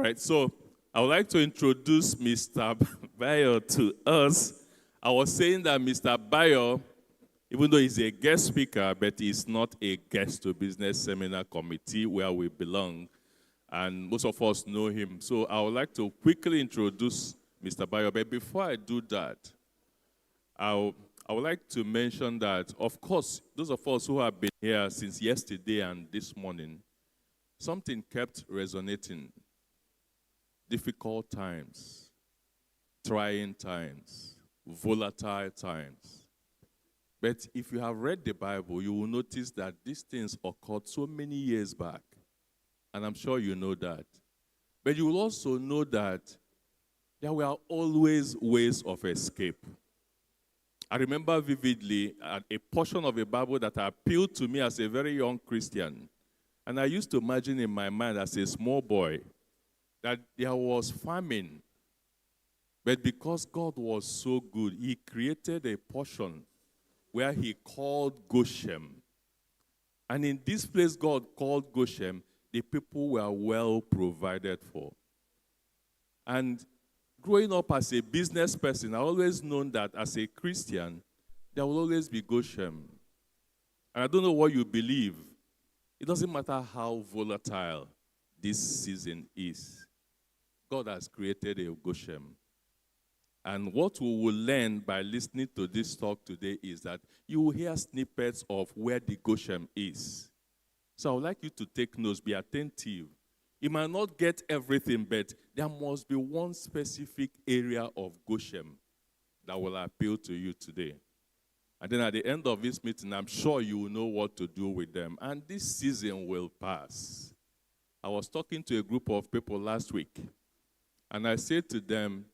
All right, so I would like to introduce Mr. Bayo to us. I was saying that Mr. Bayo, even though he's a guest speaker, but he's not a guest to business seminar committee where we belong, and most of us know him. So I would like to quickly introduce Mr. Bayo, but before I do that, I would like to mention that, of course, those of us who have been here since yesterday and this morning, something kept resonating. Difficult times, trying times, volatile times. But if you have read the Bible, you will notice that these things occurred so many years back. And I'm sure you know that. But you will also know that there were always ways of escape. I remember vividly a portion of the Bible that appealed to me as a very young Christian. And I used to imagine in my mind as a small boy that there was famine. But because God was so good, he created a portion where he called Goshen. And in this place God called Goshen, the people were well provided for. And growing up as a business person, I always known that as a Christian, there will always be Goshen. And I don't know what you believe. It doesn't matter how volatile this season is. God has created a Goshen. And what we will learn by listening to this talk today is that you will hear snippets of where the Goshen is. So I would like you to take notes, be attentive. You might not get everything, but there must be one specific area of Goshen that will appeal to you today. And then at the end of this meeting, I'm sure you will know what to do with them. And this season will pass. I was talking to a group of people last week, and I said to them,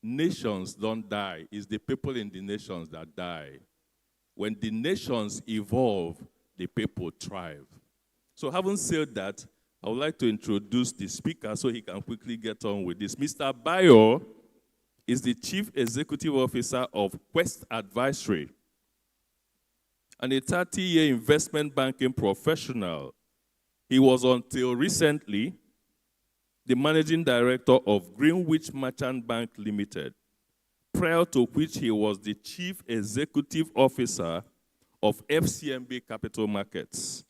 nations don't die. It's the people in the nations that die. When the nations evolve, the people thrive. So having said that, I would like to introduce the speaker so he can quickly get on with this. Mr. Bayo is the Chief Executive Officer of Quest Advisory and a 30-year investment banking professional. He was until recently the Managing Director of Greenwich Merchant Bank Limited, prior to which he was the Chief Executive Officer of FCMB Capital Markets,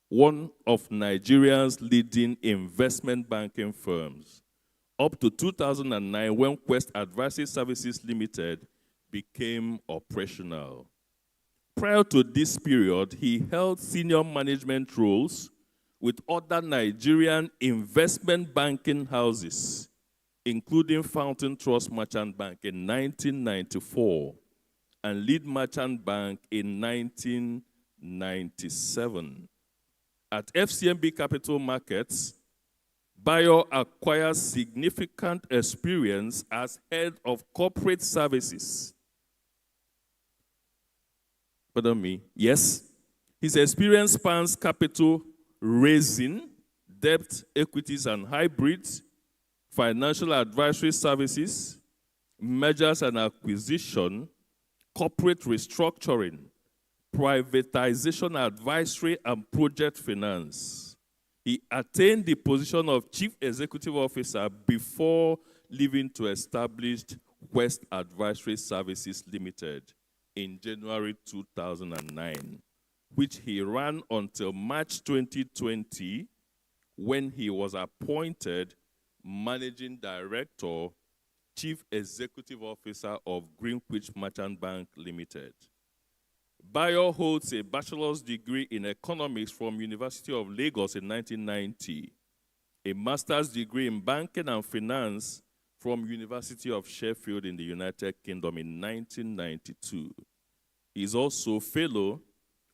one of Nigeria's leading investment banking firms, up to 2009 when Quest Advisory Services Limited became operational. Prior to this period, he held senior management roles with other Nigerian investment banking houses, including Fountain Trust Merchant Bank in 1994 and Lead Merchant Bank in 1997. At FCMB Capital Markets, Bayo acquired significant experience as head of corporate services. Pardon me. Yes. His experience spans capital raising, debt, equities and hybrids, financial advisory services, mergers and acquisition, corporate restructuring, privatization advisory, and project finance. He attained the position of Chief Executive Officer before leaving to establish Quest Advisory Services Limited in January 2009. Which he ran until March 2020, when he was appointed Managing Director, Chief Executive Officer of Greenwich Merchant Bank Limited. Bayo holds a bachelor's degree in economics from University of Lagos in 1990, a master's degree in banking and finance from University of Sheffield in the United Kingdom in 1992. He is also fellow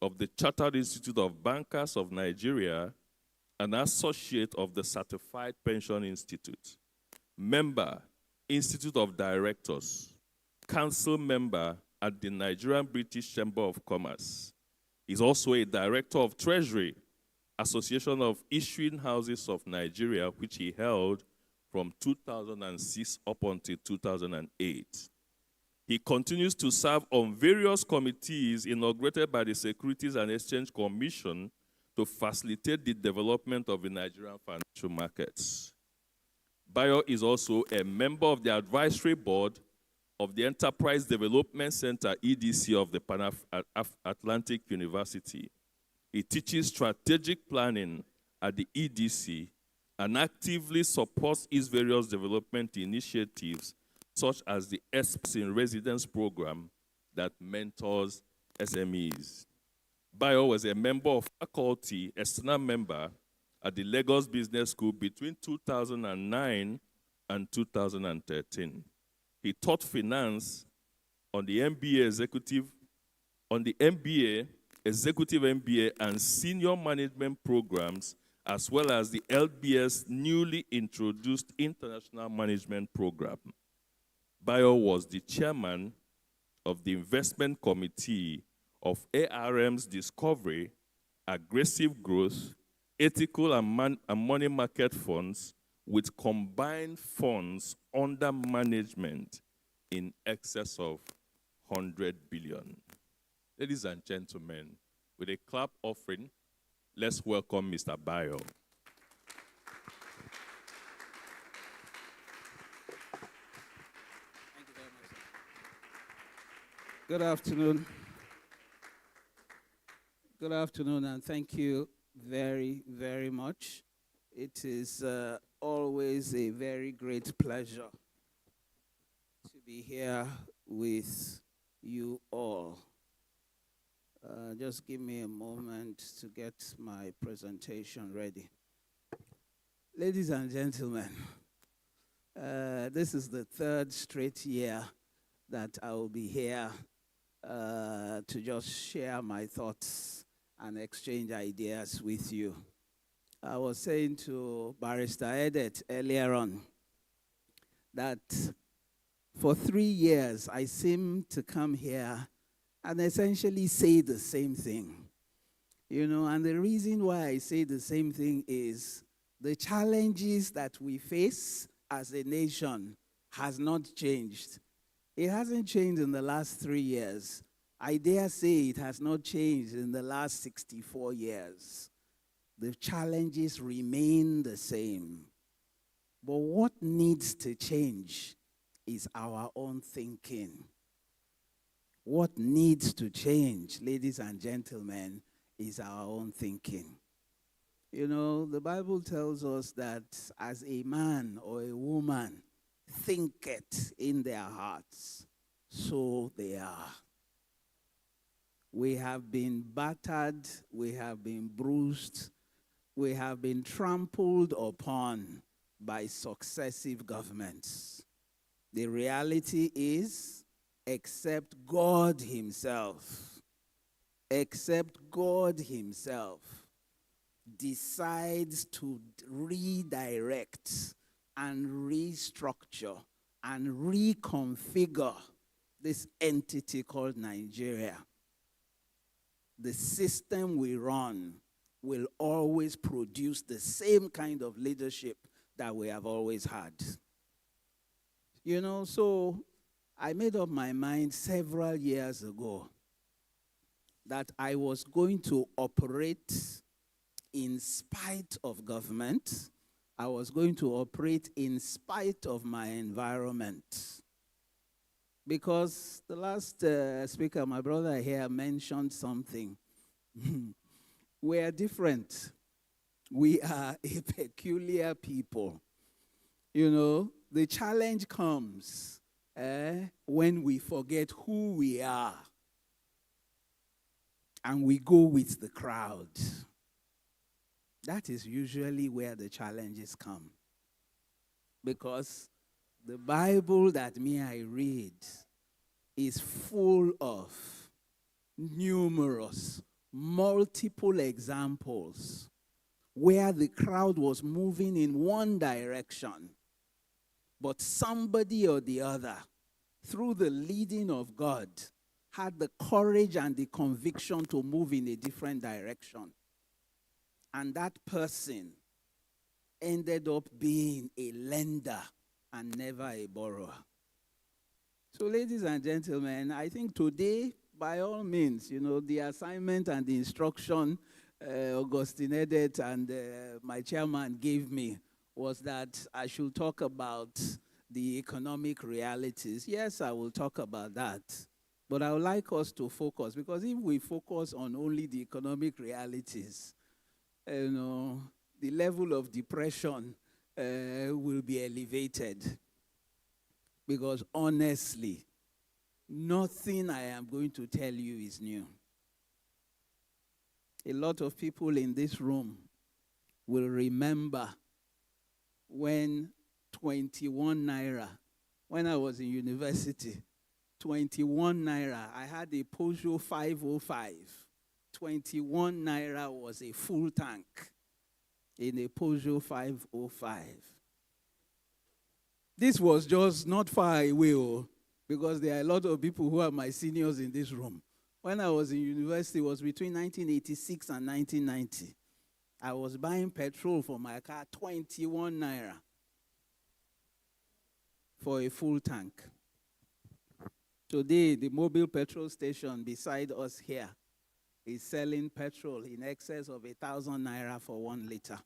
of the Chartered Institute of Bankers of Nigeria, an associate of the Certified Pension Institute, member, Institute of Directors, council member at the Nigerian British Chamber of Commerce. He's also a director of Treasury, Association of Issuing Houses of Nigeria, which he held from 2006 up until 2008. He continues to serve on various committees inaugurated by the Securities and Exchange Commission to facilitate the development of the Nigerian financial markets. Bayo is also a member of the advisory board of the Enterprise Development Center, EDC, of the Pan-Atlantic University. He teaches strategic planning at the EDC and actively supports its various development initiatives, such as the Experts in Residence program that mentors SMEs. Bayo was a member of faculty, external member at the Lagos Business School between 2009 and 2013. He taught finance on the MBA executive MBA and senior management programs, as well as the LBS newly introduced international management program. Bayo was the chairman of the investment committee of ARM's Discovery, Aggressive Growth, Ethical and Money Market Funds, with combined funds under management in excess of 100 billion. Ladies and gentlemen, with a clap offering, let's welcome Mr. Bayo. Thank you very much, sir. Good afternoon. Good afternoon, and thank you very, very much. It is always a very great pleasure to be here with you all. Just give me a moment to get my presentation ready. Ladies and gentlemen, this is the third straight year that I will be here to just share my thoughts and exchange ideas with you. I was saying to Barrister Edet earlier on that for 3 years I seem to come here and essentially say the same thing. You know, and the reason why I say the same thing is the challenges that we face as a nation has not changed. It hasn't changed in the last 3 years. I dare say it has not changed in the last 64 years. The challenges remain the same. But what needs to change is our own thinking. What needs to change, ladies and gentlemen, is our own thinking. You know, the Bible tells us that as a man or a woman thinketh in their hearts, so they are. We have been battered, we have been bruised, we have been trampled upon by successive governments. The reality is, except God Himself decides to redirect and restructure and reconfigure this entity called Nigeria, the system we run will always produce the same kind of leadership that we have always had. You know, so I made up my mind several years ago that I was going to operate in spite of government. I was going to operate in spite of my environment. Because the last speaker, my brother here, mentioned something. We are different. We are a peculiar people. You know, the challenge comes when we forget who we are and we go with the crowd. That is usually where the challenges come. Because the Bible that I read is full of numerous, multiple examples where the crowd was moving in one direction, but somebody or the other, through the leading of God, had the courage and the conviction to move in a different direction. And that person ended up being a lender and never a borrower. So, ladies and gentlemen, I think today, by all means, you know, the assignment and the instruction Augustine Edet and my chairman gave me was that I should talk about the economic realities. Yes, I will talk about that. But I would like us to focus, because if we focus on only the economic realities, the level of depression will be elevated. Because honestly, nothing I am going to tell you is new. A lot of people in this room will remember when 21 naira, when I was in university, 21 naira, I had a Peugeot 505. 21 naira was a full tank in a Peugeot 505. This was just not far away, because there are a lot of people who are my seniors in this room. When I was in university, it was between 1986 and 1990. I was buying petrol for my car, 21 naira for a full tank. Today, the mobile petrol station beside us here is selling petrol in excess of 1,000 naira for 1 liter.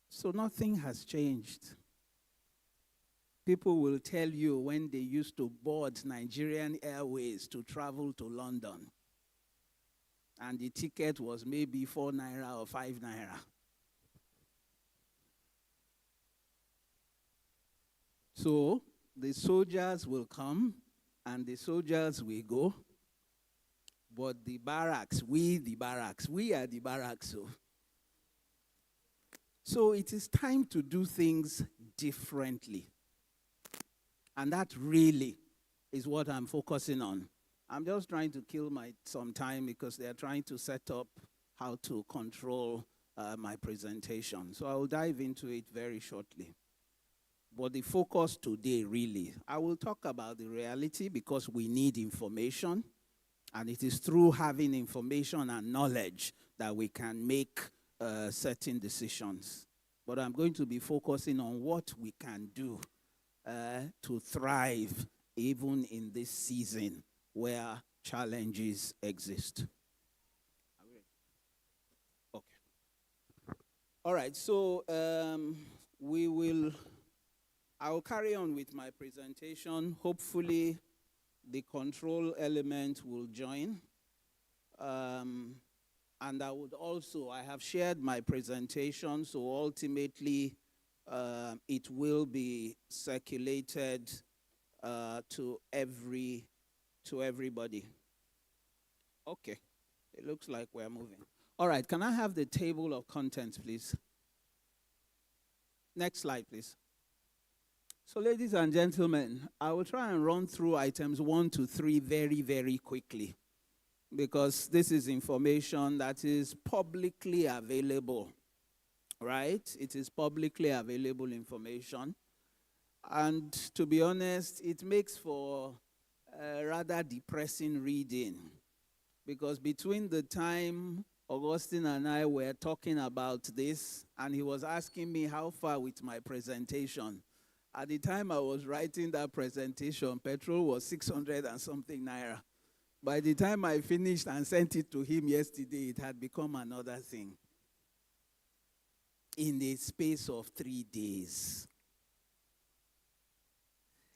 So nothing has changed. People will tell you when they used to board Nigerian Airways to travel to London, and the ticket was maybe 4 naira or 5 naira. So the soldiers will come and the soldiers will go, but the barracks, we are the barracks. So it is time to do things differently. And that really is what I'm focusing on. I'm just trying to kill some time, because they're trying to set up how to control my presentation. So I will dive into it very shortly. But the focus today, really, I will talk about the reality, because we need information. And it is through having information and knowledge that we can make certain decisions. But I'm going to be focusing on what we can do to thrive even in this season where challenges exist. Okay. All right, so I will carry on with my presentation. Hopefully, the control element will join. And I would also, I have shared my presentation, so ultimately it will be circulated to everybody. Okay, it looks like we're moving. All right, can I have the table of contents, please? Next slide, please. So, ladies and gentlemen, I will try and run through items 1 to 3 very, very quickly, because this is information that is publicly available, right? It is publicly available information. And to be honest, it makes for rather depressing reading, because between the time Augustine and I were talking about this, and he was asking me how far with my presentation, at the time I was writing that presentation, petrol was 600 and something naira. By the time I finished and sent it to him yesterday, it had become another thing. In the space of 3 days.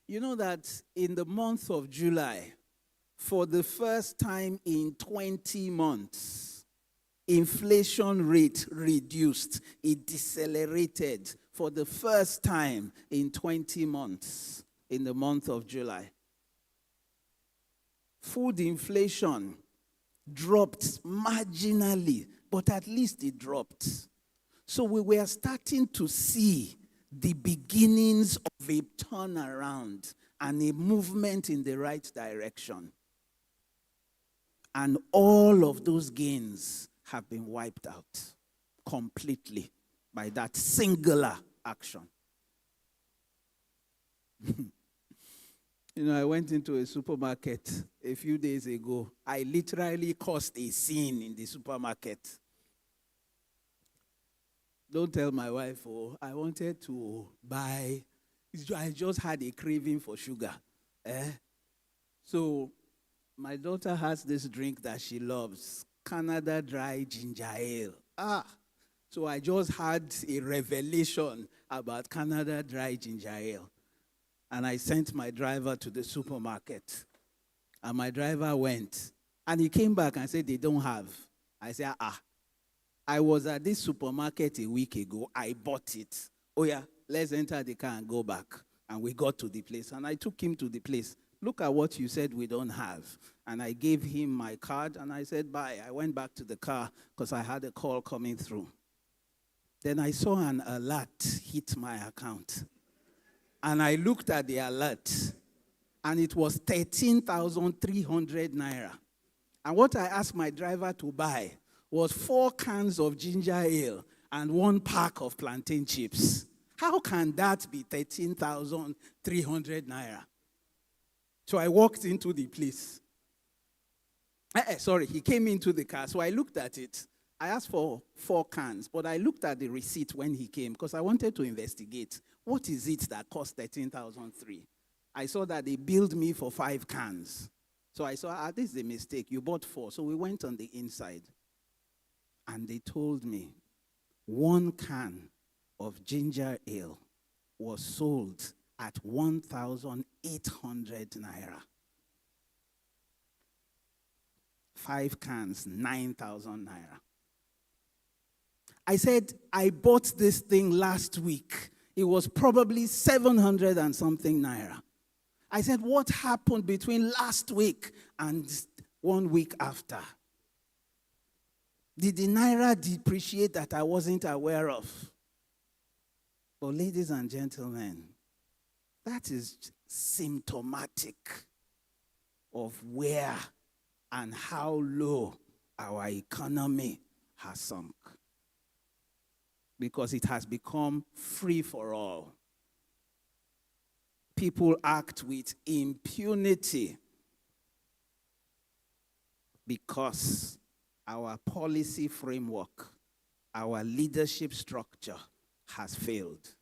You know that in the month of July, for the first time in 20 months, inflation rate reduced. It decelerated for the first time in 20 months in the month of July. Food inflation dropped marginally, but at least it dropped. So we were starting to see the beginnings of a turnaround and a movement in the right direction. And all of those gains have been wiped out completely by that singular action. I went into a supermarket a few days ago. I literally caused a scene in the supermarket. Don't tell my wife, I wanted to buy, I just had a craving for sugar. So my daughter has this drink that she loves, Canada Dry Ginger Ale. So I just had a revelation about Canada Dry Ginger Ale. And I sent my driver to the supermarket. And my driver went. And he came back and said, they don't have. I said, I was at this supermarket a week ago. I bought it. Oh, yeah, let's enter the car and go back. And we got to the place. And I took him to the place. Look at what you said we don't have. And I gave him my card, and I said, bye. I went back to the car because I had a call coming through. Then I saw an alert hit my account. And I looked at the alert, and it was 13,300 naira. And what I asked my driver to buy was 4 cans of ginger ale and 1 pack of plantain chips. How can that be 13,300 naira? So I walked into the place. He came into the car. So I looked at it. I asked for 4 cans, but I looked at the receipt when he came because I wanted to investigate. What is it that cost 13,300? I saw that they billed me for 5 cans. So I saw, this is a mistake. You bought 4. So we went on the inside. And they told me 1 can of ginger ale was sold at 1,800 naira. 5 cans, 9,000 naira. I said, I bought this thing last week. It was probably 700 and something naira. I said, what happened between last week and 1 week after? Did the naira depreciate that I wasn't aware of? But ladies and gentlemen, that is symptomatic of where and how low our economy has sunk. Because it has become free for all. People act with impunity because our policy framework, our leadership structure has failed.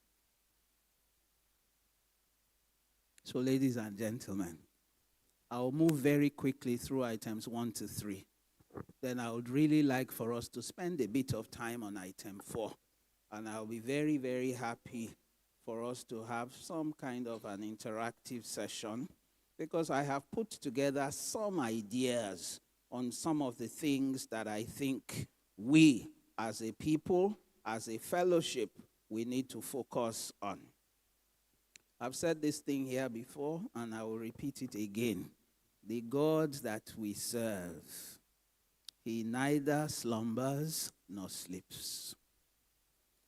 So, ladies and gentlemen, I'll move very quickly through items 1 to 3. Then I would really like for us to spend a bit of time on item 4. And I'll be very, very happy for us to have some kind of an interactive session because I have put together some ideas on some of the things that I think we as a people, as a fellowship, we need to focus on. I've said this thing here before, and I will repeat it again. The God that we serve, he neither slumbers nor sleeps.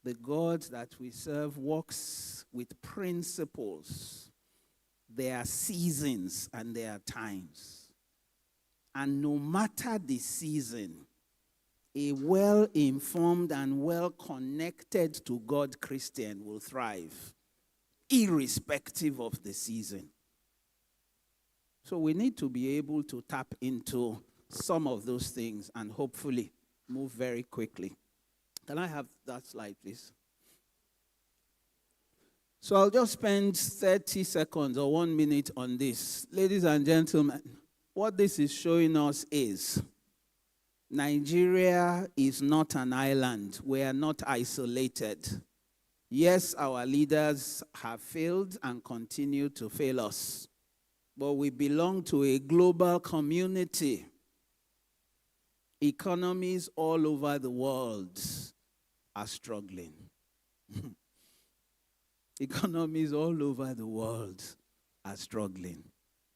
The God that we serve works with principles. There are seasons and there are times. And no matter the season, a well-informed and well-connected to God Christian will thrive, irrespective of the season. So we need to be able to tap into some of those things and hopefully move very quickly. Can I have that slide, please? So I'll just spend 30 seconds or 1 minute on this. Ladies and gentlemen, what this is showing us is Nigeria is not an island. We are not isolated. Yes, our leaders have failed and continue to fail us. But we belong to a global community. Economies all over the world are struggling. Economies all over the world are struggling.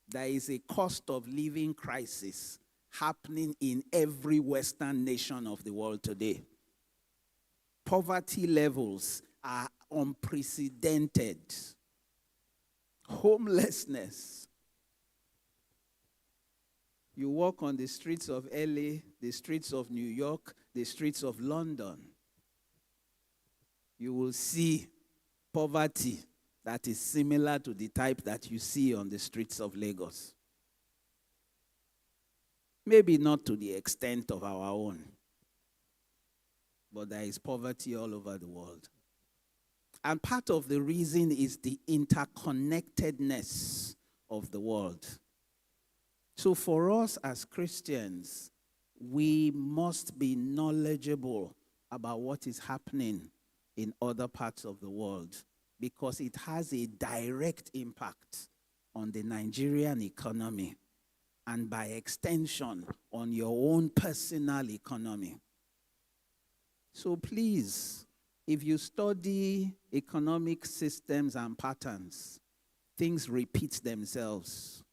There is a cost of living crisis happening in every Western nation of the world today. Poverty levels are unprecedented. Homelessness. You walk on the streets of LA, the streets of New York, the streets of London. You will see poverty that is similar to the type that you see on the streets of Lagos. Maybe not to the extent of our own, but there is poverty all over the world. And part of the reason is the interconnectedness of the world. So for us as Christians, we must be knowledgeable about what is happening in other parts of the world, because it has a direct impact on the Nigerian economy and by extension on your own personal economy. So please, if you study economic systems and patterns, things repeat themselves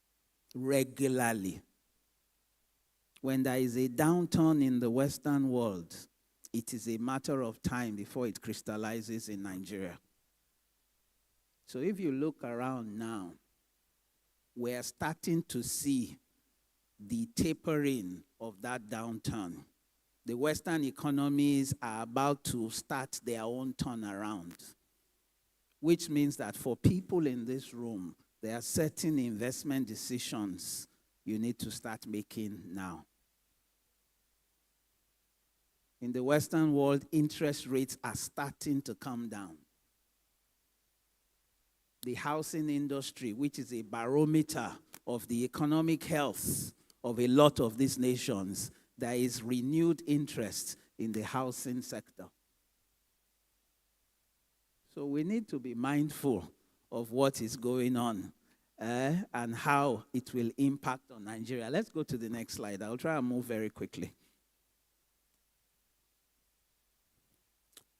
regularly. When there is a downturn in the Western world, it is a matter of time before it crystallizes in Nigeria. So if you look around now, we're starting to see the tapering of that downturn. The Western economies are about to start their own turnaround, which means that for people in this room, there are certain investment decisions you need to start making now. In the Western world, interest rates are starting to come down. The housing industry, which is a barometer of the economic health of a lot of these nations, there is renewed interest in the housing sector. So we need to be mindful of what is going on and how it will impact on Nigeria. Let's go to the next slide. I'll try and move very quickly.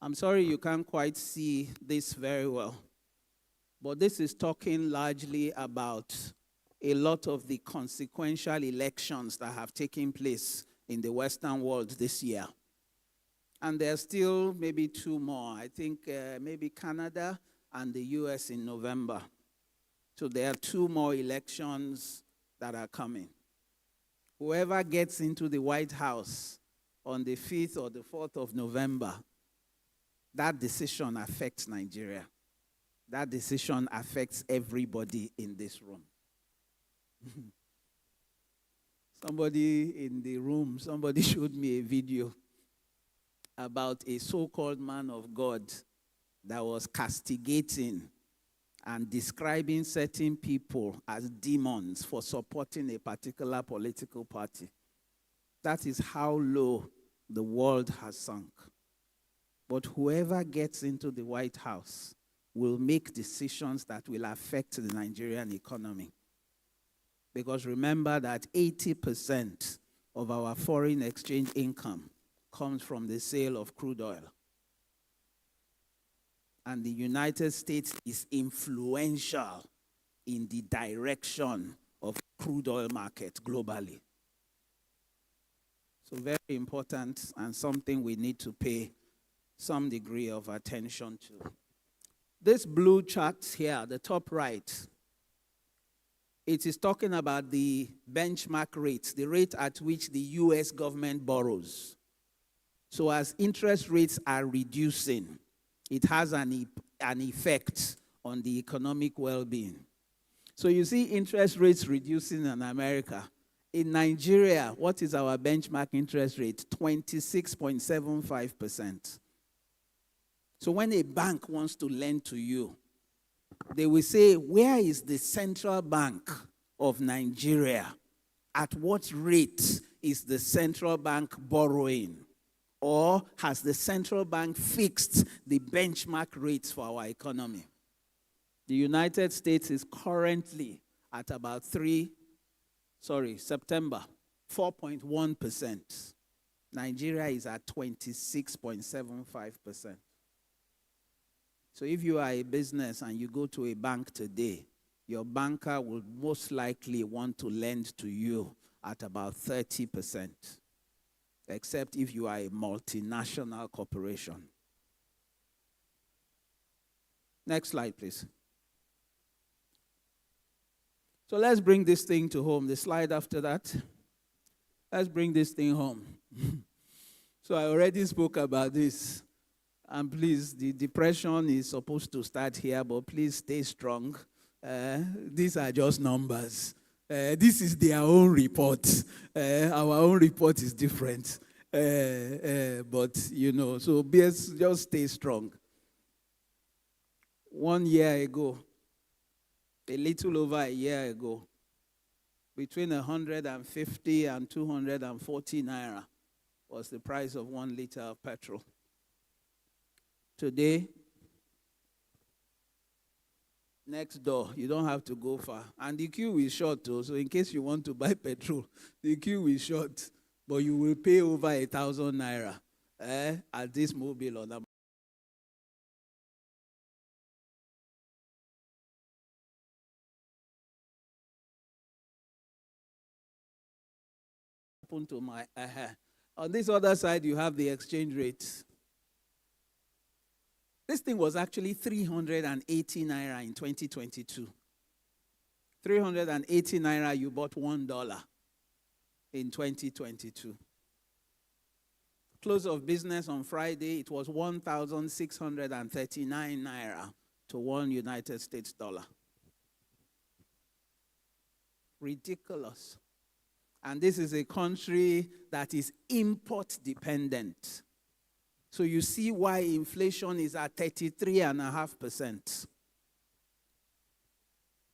I'm sorry you can't quite see this very well, but this is talking largely about a lot of the consequential elections that have taken place in the Western world this year. And there are still maybe two more. I think maybe Canada and the US in November. So there are two more elections that are coming. Whoever gets into the White House on the 5th or the 4th of November, that decision affects Nigeria. That decision affects everybody in this room. Somebody in the room, somebody showed me a video about a so-called man of God that was castigating and describing certain people as demons for supporting a particular political party. That is how low the world has sunk. But whoever gets into the White House will make decisions that will affect the Nigerian economy. Because remember that 80% of our foreign exchange income comes from the sale of crude oil. And the United States is influential in the direction of crude oil market globally. So very important and something we need to pay some degree of attention to. This blue chart here, the top right, it is talking about the benchmark rates, the rate at which the US government borrows. So as interest rates are reducing, it has an effect on the economic well-being. So you see interest rates reducing in America. In Nigeria, what is our benchmark interest rate? 26.75%. So when a bank wants to lend to you, they will say, where is the central bank of Nigeria? At what rate is the central bank borrowing? Or has the central bank fixed the benchmark rates for our economy? The United States is currently at about September, 4.1%. Nigeria is at 26.75%. So if you are a business and you go to a bank today, your banker will most likely want to lend to you at about 30%, except if you are a multinational corporation. Next slide, please. So let's bring this thing to home. The slide after that. Let's bring this thing home. So I already spoke about this. And please, the depression is supposed to start here, but please stay strong. These are just numbers. This is their own report. Our own report is different. But, so just stay strong. 1 year ago, a little over a year ago, between 150 and 240 naira was the price of 1 liter of petrol. Today, next door, you don't have to go far. And the queue is short too, so in case you want to buy petrol, the queue is short. But you will pay over 1,000 naira at this mobile or that. To my on this other side, you have the exchange rate. This thing was actually 380 naira in 2022. 380 naira, you bought $1 in 2022. Close of business on Friday, it was 1,639 naira to one United States dollar. Ridiculous. And this is a country that is import dependent. So you see why inflation is at 33.5%.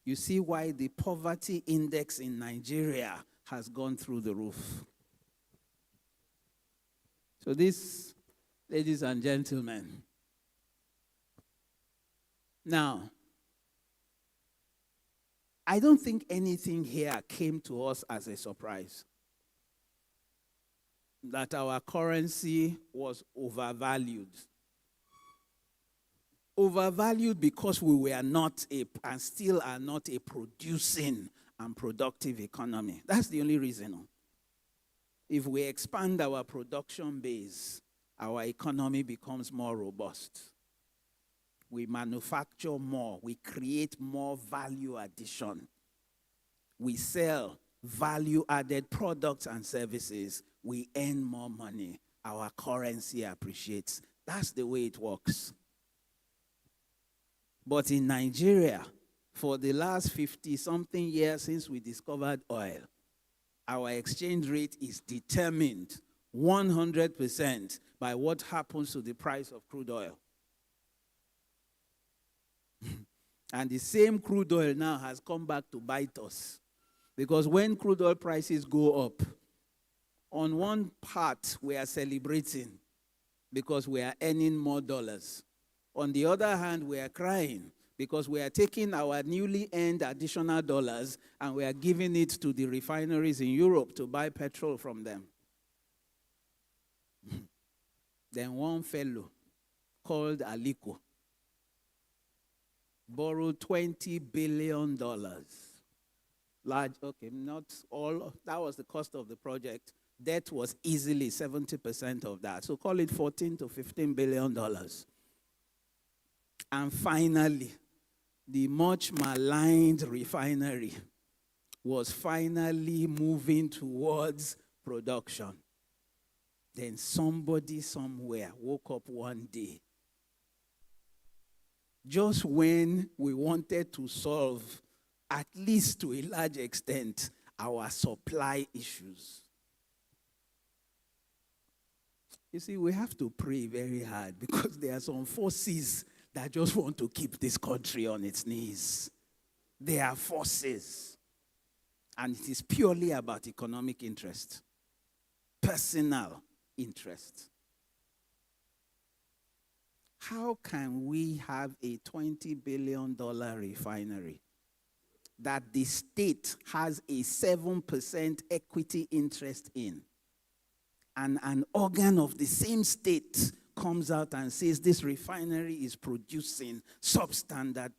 You see why the poverty index in Nigeria has gone through the roof. So this, ladies and gentlemen, now, I don't think anything here came to us as a surprise. That our currency was overvalued. Overvalued because we were not and still are not a producing and productive economy. That's the only reason. If we expand our production base, our economy becomes more robust. We manufacture more. We create more value addition. We sell value-added products and services. We earn more money. Our currency appreciates. That's the way it works. But in Nigeria, for the last 50-something years since we discovered oil, our exchange rate is determined 100% by what happens to the price of crude oil. And the same crude oil now has come back to bite us. Because when crude oil prices go up, on one part we are celebrating because we are earning more dollars. On the other hand, we are crying because we are taking our newly earned additional dollars and we are giving it to the refineries in Europe to buy petrol from them. Then one fellow called Aliko borrowed $20 billion. Large, okay, not all. That was the cost of the project. Debt was easily 70% of that. So call it $14 to $15 billion. And finally, the much maligned refinery was finally moving towards production. Then somebody somewhere woke up one day, just when we wanted to solve, at least to a large extent, our supply issues. You see, we have to pray very hard because there are some forces that just want to keep this country on its knees. They are forces. And it is purely about economic interest, personal interest. How can we have a $20 billion refinery that the state has a 7% equity interest in, and an organ of the same state comes out and says this refinery is producing substandard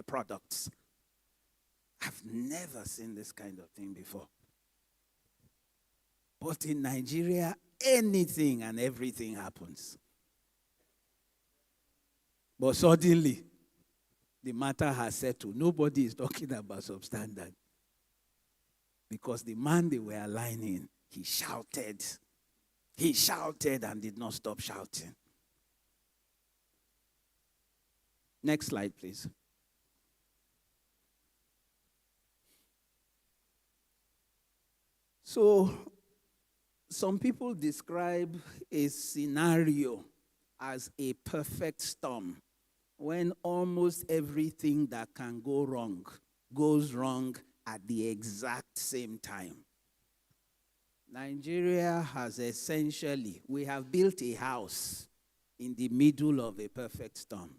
products? I've never seen this kind of thing before. But in Nigeria, anything and everything happens. But suddenly, the matter has settled. Nobody is talking about substandard. Because the man they were aligning, he shouted. He shouted and did not stop shouting. Next slide, please. So, some people describe a scenario as a perfect storm, when almost everything that can go wrong goes wrong at the exact same time. Nigeria has essentially, we have built a house in the middle of a perfect storm.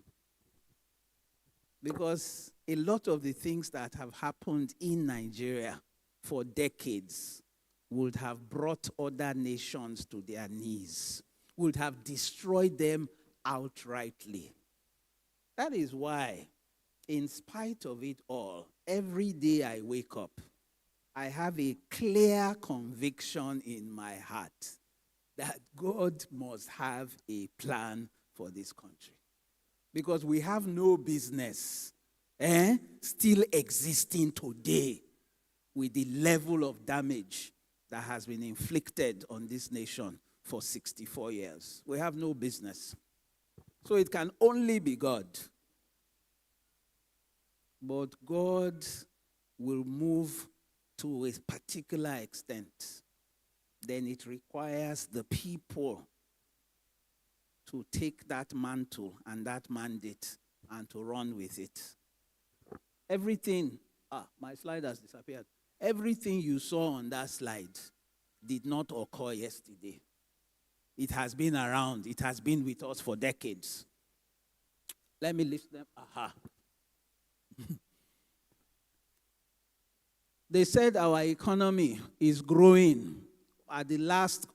Because a lot of the things that have happened in Nigeria for decades would have brought other nations to their knees, would have destroyed them outrightly. That is why, in spite of it all, every day I wake up, I have a clear conviction in my heart that God must have a plan for this country. Because we have no business still existing today with the level of damage that has been inflicted on this nation for 64 years. We have no business. So it can only be God. But God will move to a particular extent. Then it requires the people to take that mantle and that mandate and to run with it. Everything, my slide has disappeared. Everything you saw on that slide did not occur yesterday. It has been around. It has been with us for decades. Let me list them. They said our economy is growing. At the last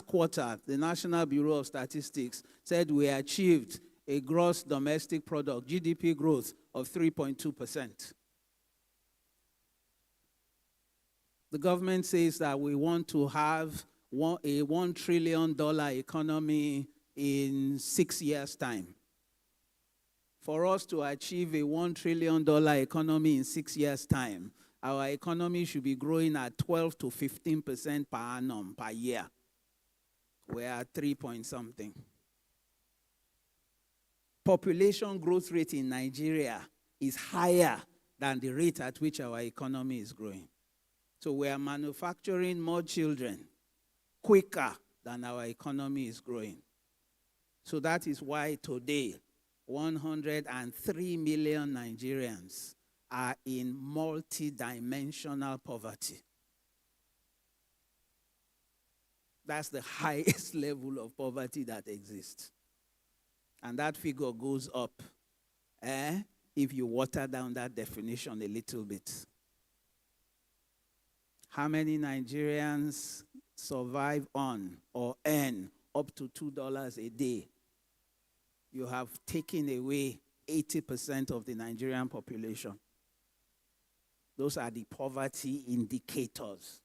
quarter, the National Bureau of Statistics said we achieved a gross domestic product, GDP growth of 3.2%. The government says that we want to have a $1 trillion economy in 6 years' time. For us to achieve a $1 trillion economy in 6 years' time, our economy should be growing at 12 to 15% per annum per year. We're at 3 point something. Population growth rate in Nigeria is higher than the rate at which our economy is growing. So we are manufacturing more children quicker than our economy is growing. So that is why today, 103 million Nigerians are in multi-dimensional poverty. That's the highest level of poverty that exists. And that figure goes up if you water down that definition a little bit. How many Nigerians survive on or earn up to $2 a day? You have taken away 80% of the Nigerian population. Those are the poverty indicators.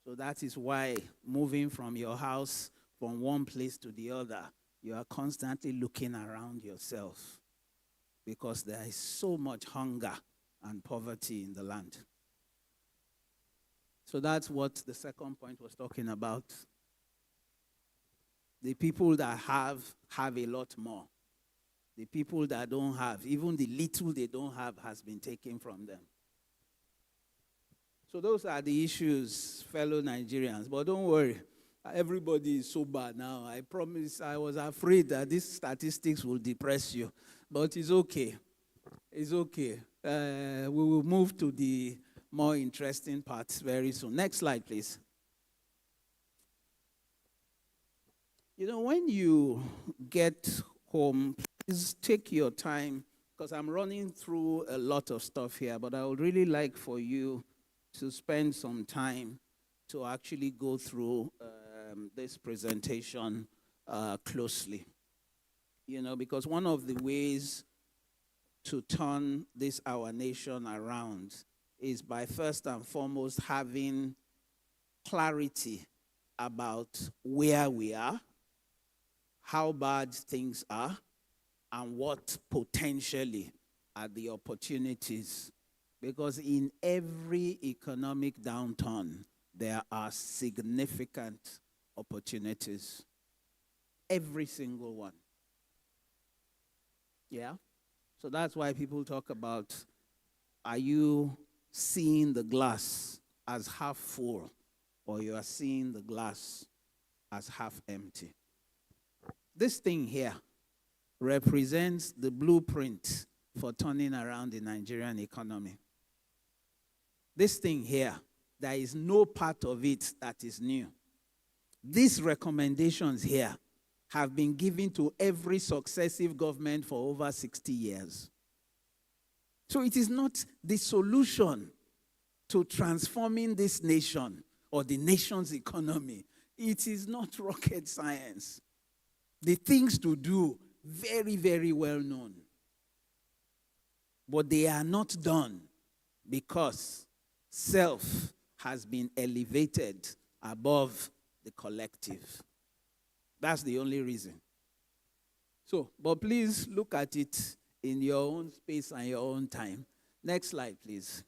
So that is why moving from your house from one place to the other, you are constantly looking around yourself because there is so much hunger and poverty in the land. So that's what the second point was talking about. The people that have a lot more. The people that don't have, even the little they don't have has been taken from them. So those are the issues, fellow Nigerians. But don't worry, everybody is sober now. I promise, I was afraid that these statistics will depress you. But it's okay. It's okay. We will move to the more interesting parts very soon. Next slide, please. You know, when you get home, please take your time, because I'm running through a lot of stuff here, but I would really like for you to spend some time to actually go through this presentation closely. You know, because one of the ways to turn this our nation around is by first and foremost having clarity about where we are, how bad things are, and what potentially are the opportunities. Because in every economic downturn, there are significant opportunities. Every single one. Yeah? So that's why people talk about, are you seeing the glass as half full, or you are seeing the glass as half empty? This thing here represents the blueprint for turning around the Nigerian economy. This thing here, there is no part of it that is new. These recommendations here have been given to every successive government for over 60 years. So it is not the solution to transforming this nation or the nation's economy. It is not rocket science. The things to do, very, very well known. But they are not done because self has been elevated above the collective. That's the only reason. So, but please look at it in your own space and your own time. Next slide, please.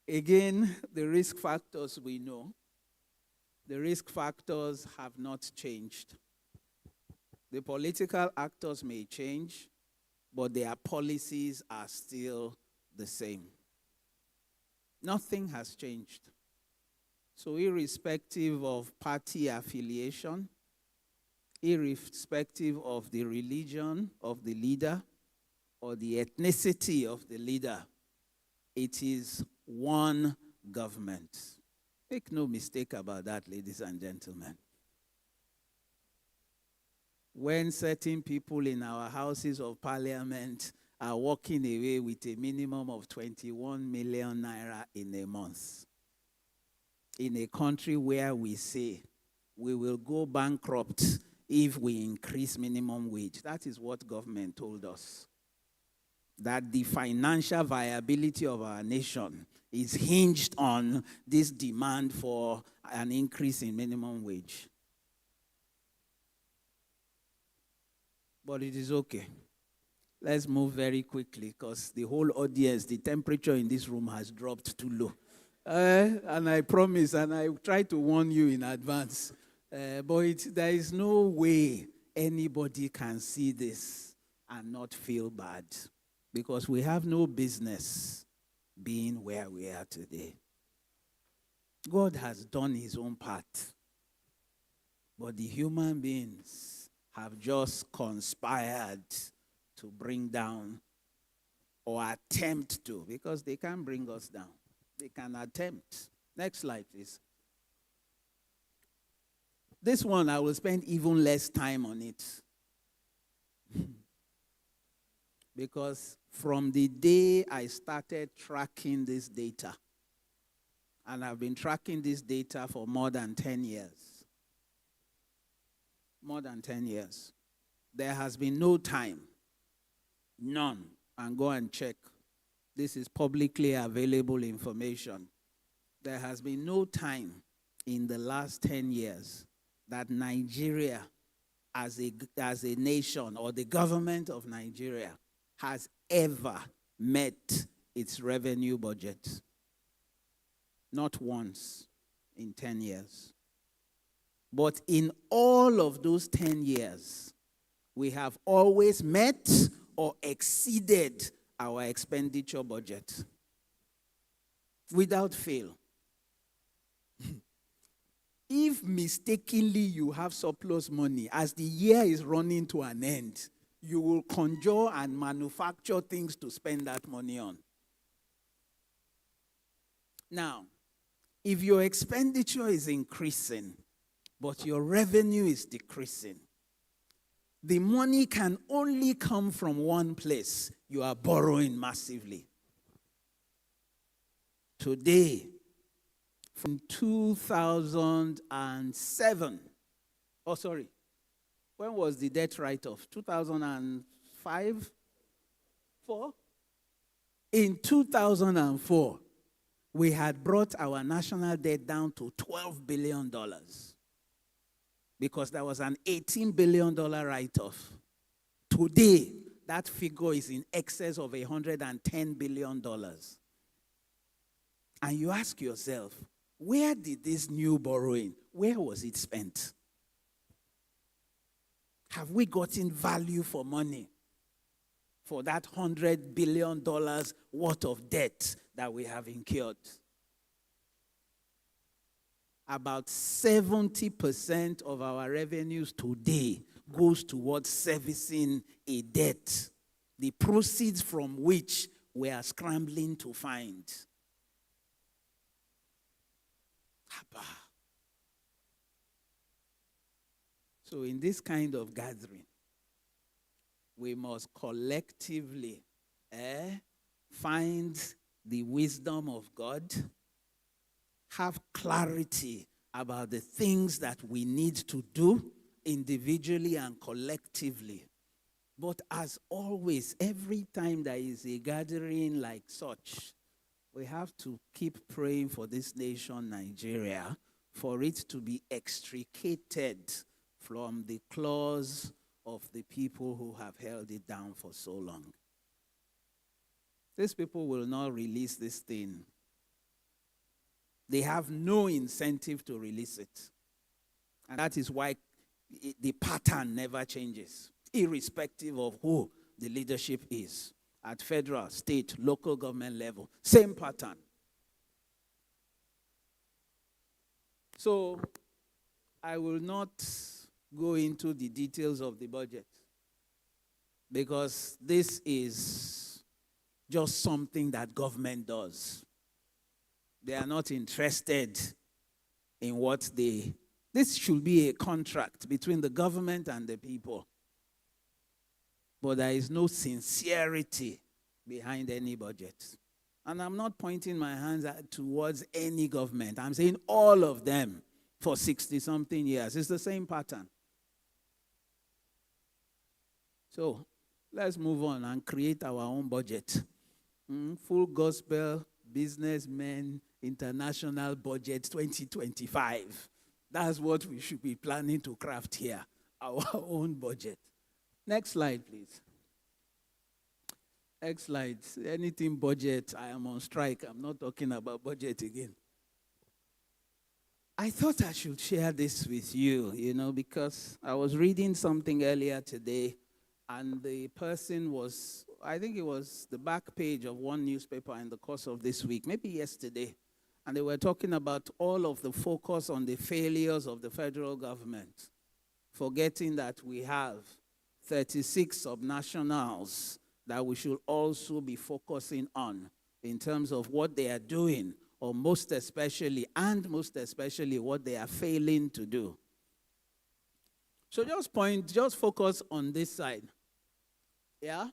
Again, the risk factors we know. The risk factors have not changed. The political actors may change, but their policies are still the same. Nothing has changed. So irrespective of party affiliation, irrespective of the religion of the leader or the ethnicity of the leader, it is one government. Make no mistake about that, ladies and gentlemen. When certain people in our houses of parliament are walking away with a minimum of 21 million naira in a month, in a country where we say we will go bankrupt if we increase minimum wage. That is what government told us. That the financial viability of our nation is hinged on this demand for an increase in minimum wage. But it is okay. Let's move very quickly because the whole audience, the temperature in this room has dropped too low. And I promise, and I try to warn you in advance, but there is no way anybody can see this and not feel bad because we have no business being where we are today. God has done his own part, but the human beings have just conspired to bring down or attempt to, because they can't bring us down. They can attempt. Next slide, please. This one, I will spend even less time on it. Because from the day I started tracking this data, and I've been tracking this data for more than 10 years, more than 10 years. There has been no time, none, and go and check. This is publicly available information. There has been no time in the last 10 years that Nigeria as a nation or the government of Nigeria has ever met its revenue budget. Not once in 10 years. But in all of those 10 years, we have always met or exceeded our expenditure budget without fail. If mistakenly you have surplus money, as the year is running to an end, you will conjure and manufacture things to spend that money on. Now, if your expenditure is increasing, but your revenue is decreasing, the money can only come from one place. You are borrowing massively. Today, from 2007, when was the debt write-off? 2005? 4? In 2004, we had brought our national debt down to $12 billion. Because there was an $18 billion write-off. Today, that figure is in excess of $110 billion. And you ask yourself, where did this new borrowing, where was it spent? Have we gotten value for money for that $100 billion worth of debt that we have incurred? About 70% of our revenues today goes towards servicing a debt, the proceeds from which we are scrambling to find. Haba. So in this kind of gathering, we must collectively find the wisdom of God, have clarity about the things that we need to do individually and collectively. But as always, every time there is a gathering like such, we have to keep praying for this nation, Nigeria, for it to be extricated from the claws of the people who have held it down for so long. These people will not release this thing. They have no incentive to release it. And that is why the pattern never changes, irrespective of who the leadership is. At federal, state, local government level, same pattern. So I will not go into the details of the budget, because this is just something that government does. They are not interested in what this should be a contract between the government and the people. But there is no sincerity behind any budget. And I'm not pointing my hands towards any government. I'm saying all of them for 60-something years. It's the same pattern. So let's move on and create our own budget. Full gospel, businessmen, international budget 2025. That's what we should be planning to craft here, our own budget. Next slide, please. Next slide. Anything budget, I am on strike. I'm not talking about budget again. I thought I should share this with you, because I was reading something earlier today, and the person was, I think it was the back page of one newspaper in the course of this week, maybe yesterday, and they were talking about all of the focus on the failures of the federal government, forgetting that we have 36 subnationals that we should also be focusing on in terms of what they are doing, or most especially what they are failing to do. So just focus on this side. Yeah?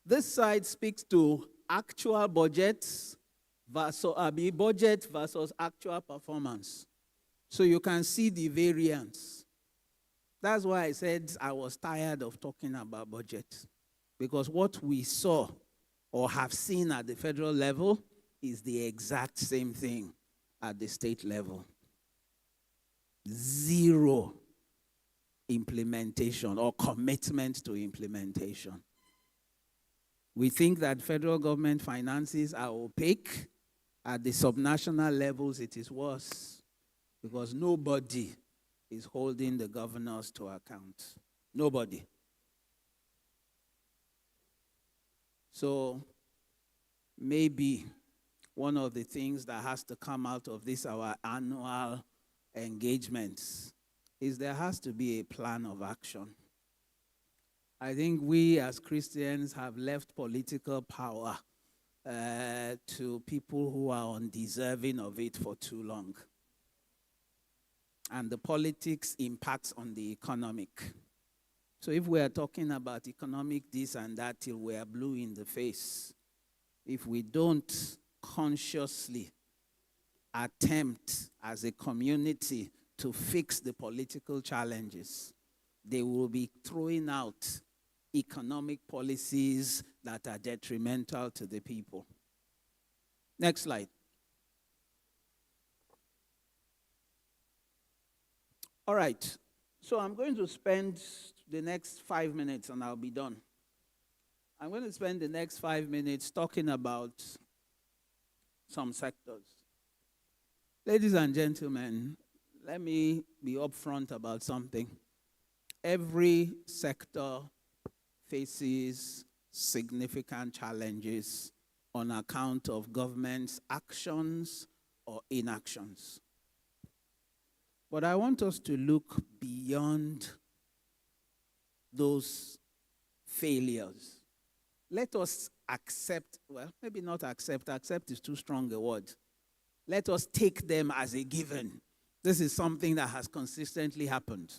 This side speaks to actual budgets budget versus actual performance. So you can see the variance. That's why I said I was tired of talking about budget. Because what we saw or have seen at the federal level is the exact same thing at the state level. Zero implementation or commitment to implementation. We think that federal government finances are opaque. At the subnational levels, it is worse, because nobody is holding the governors to account. Nobody. So maybe one of the things that has to come out of this, our annual engagements, is there has to be a plan of action. I think we as Christians have left political power to people who are undeserving of it for too long. And the politics impacts on the economic. So if we are talking about economic this and that till we are blue in the face, if we don't consciously attempt as a community to fix the political challenges, they will be throwing out economic policies that are detrimental to the people. Next slide. All right. So I'm going to spend the next 5 minutes and I'll be done. I'm going to spend the next 5 minutes talking about some sectors. Ladies and gentlemen, let me be upfront about something. Every sector faces significant challenges on account of government's actions or inactions. But I want us to look beyond those failures. Let us accept, well, maybe not accept is too strong a word. Let us take them as a given. This is something that has consistently happened.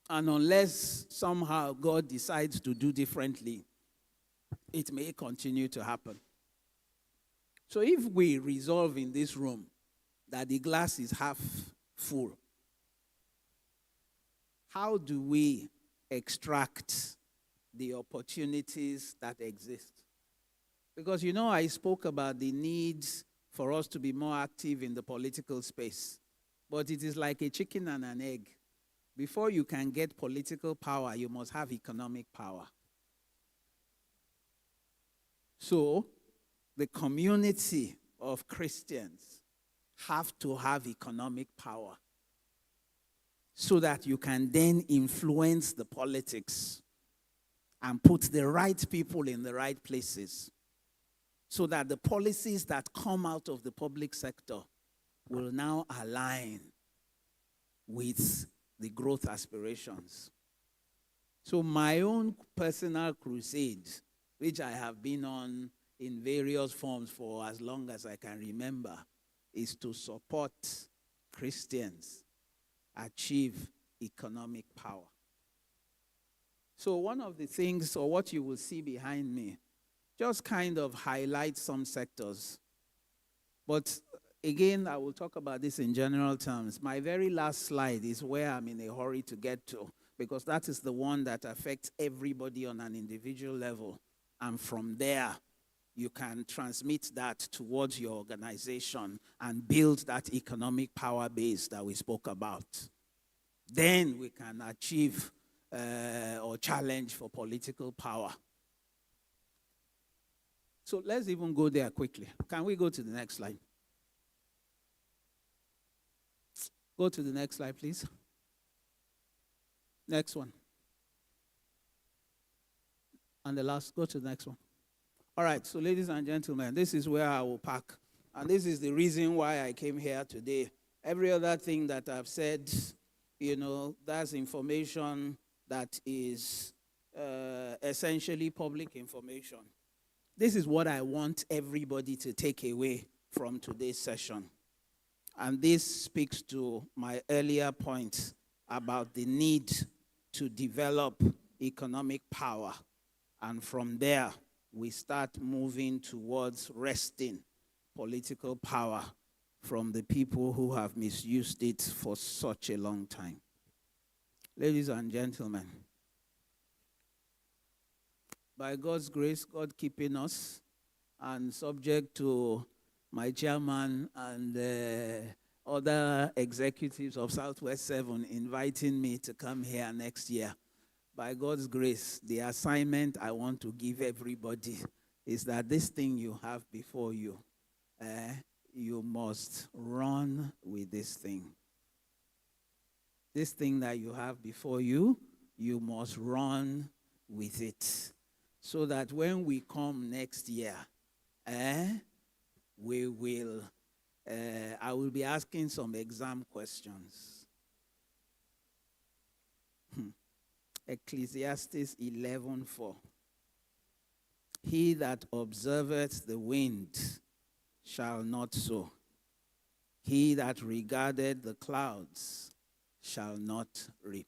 And unless somehow God decides to do differently, it may continue to happen. So if we resolve in this room that the glass is half full, how do we extract the opportunities that exist? Because, I spoke about the needs for us to be more active in the political space. But it is like a chicken and an egg. Before you can get political power, you must have economic power. So, the community of Christians have to have economic power so that you can then influence the politics and put the right people in the right places so that the policies that come out of the public sector will now align with the growth aspirations. So my own personal crusade, which I have been on in various forms for as long as I can remember, is to support Christians achieve economic power. So one of the things, or what you will see behind me, just kind of highlights some sectors. But again, I will talk about this in general terms. My very last slide is where I'm in a hurry to get to, because that is the one that affects everybody on an individual level. And from there, you can transmit that towards your organization and build that economic power base that we spoke about. Then we can achieve or challenge for political power. So let's even go there quickly. Can we go to the next slide? Go to the next slide, please. Next one. And the last, go to the next one. All right, so ladies and gentlemen, this is where I will park. And this is the reason why I came here today. Every other thing that I've said, that's information that is essentially public information. This is what I want everybody to take away from today's session. And this speaks to my earlier point about the need to develop economic power. And from there, we start moving towards wresting political power from the people who have misused it for such a long time. Ladies and gentlemen, by God's grace, God keeping us, and subject to my chairman and other executives of Southwest 7 inviting me to come here next year. By God's grace, the assignment I want to give everybody is that this thing you have before you, you must run with this thing. This thing that you have before you, you must run with it. So that when we come next year, we will, I will be asking some exam questions. Ecclesiastes 11:4. He that observeth the wind shall not sow. He that regardeth the clouds shall not reap.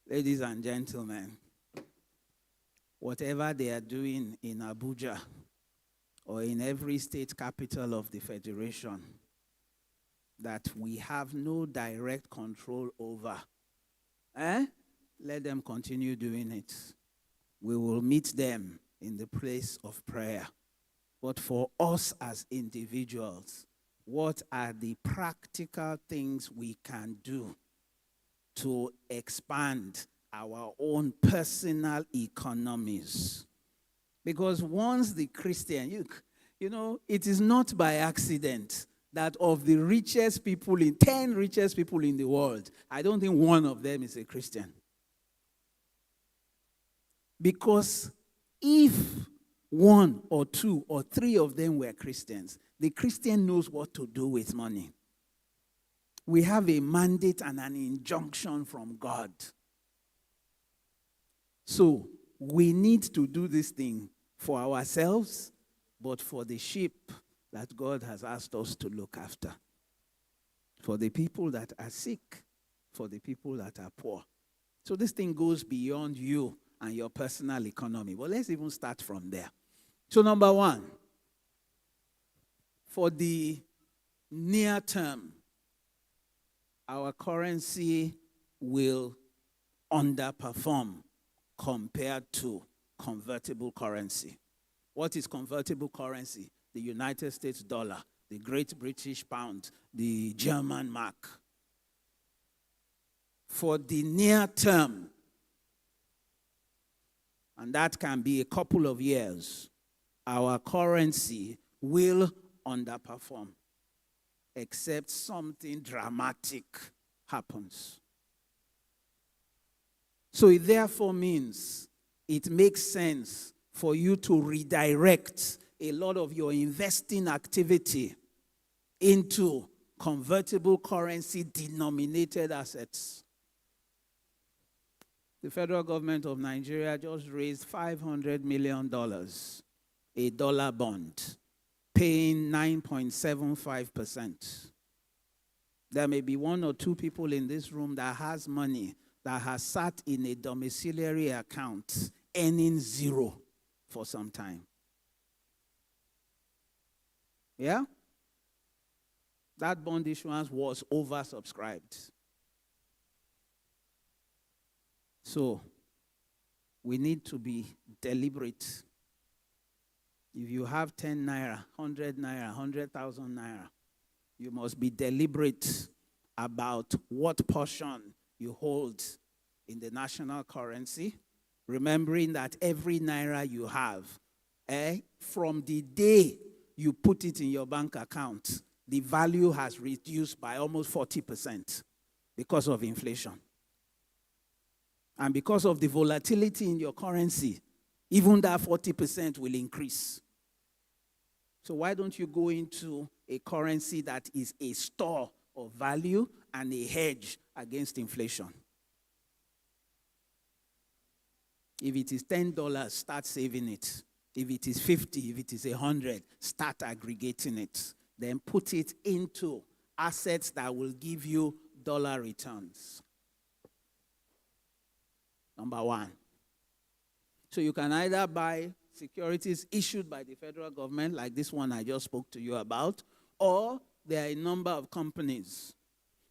Ladies and gentlemen, whatever they are doing in Abuja or in every state capital of the Federation that we have no direct control over, let them continue doing it. We will meet them in the place of prayer. But for us as individuals, what are the practical things we can do to expand our own personal economies? Because once the Christian, it is not by accident that of the richest people 10 richest people in the world, I don't think one of them is a Christian. Because if one or two or three of them were Christians, the Christian knows what to do with money. We have a mandate and an injunction from God. So we need to do this thing for ourselves, but for the sheep that God has asked us to look after. For the people that are sick, for the people that are poor. So this thing goes beyond you and your personal economy. Well, let's even start from there. So number one, for the near term, our currency will underperform compared to convertible currency. What is convertible currency? The United States dollar, the Great British pound, the German mark. For the near term, and that can be a couple of years, our currency will underperform, except something dramatic happens. So it therefore means it makes sense for you to redirect a lot of your investing activity into convertible currency denominated assets. The federal government of Nigeria just raised $500 million, a dollar bond, paying 9.75%. There may be one or two people in this room that has money that has sat in a domiciliary account earning zero for some time. Yeah? That bond issuance was oversubscribed. So, we need to be deliberate. If you have 10 naira, 100 naira, 100,000 naira, you must be deliberate about what portion you hold in the national currency, remembering that every naira you have, from the day you put it in your bank account, the value has reduced by almost 40% because of inflation. And because of the volatility in your currency, even that 40% will increase. So why don't you go into a currency that is a store of value and a hedge against inflation? If it is $10, start saving it. If it is 50, if it is 100, start aggregating it. Then put it into assets that will give you dollar returns. Number one. So you can either buy securities issued by the federal government, like this one I just spoke to you about, or there are a number of companies.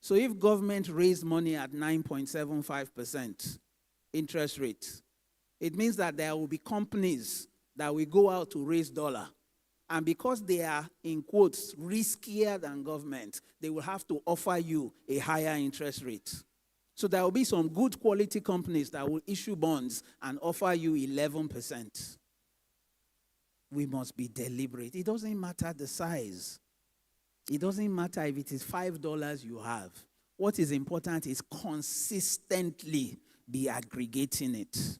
So if government raised money at 9.75% interest rate, it means that there will be companies that will go out to raise dollar. And because they are, in quotes, riskier than government, they will have to offer you a higher interest rate. So there will be some good quality companies that will issue bonds and offer you 11%. We must be deliberate. It doesn't matter the size. It doesn't matter if it is $5 you have. What is important is consistently be aggregating it.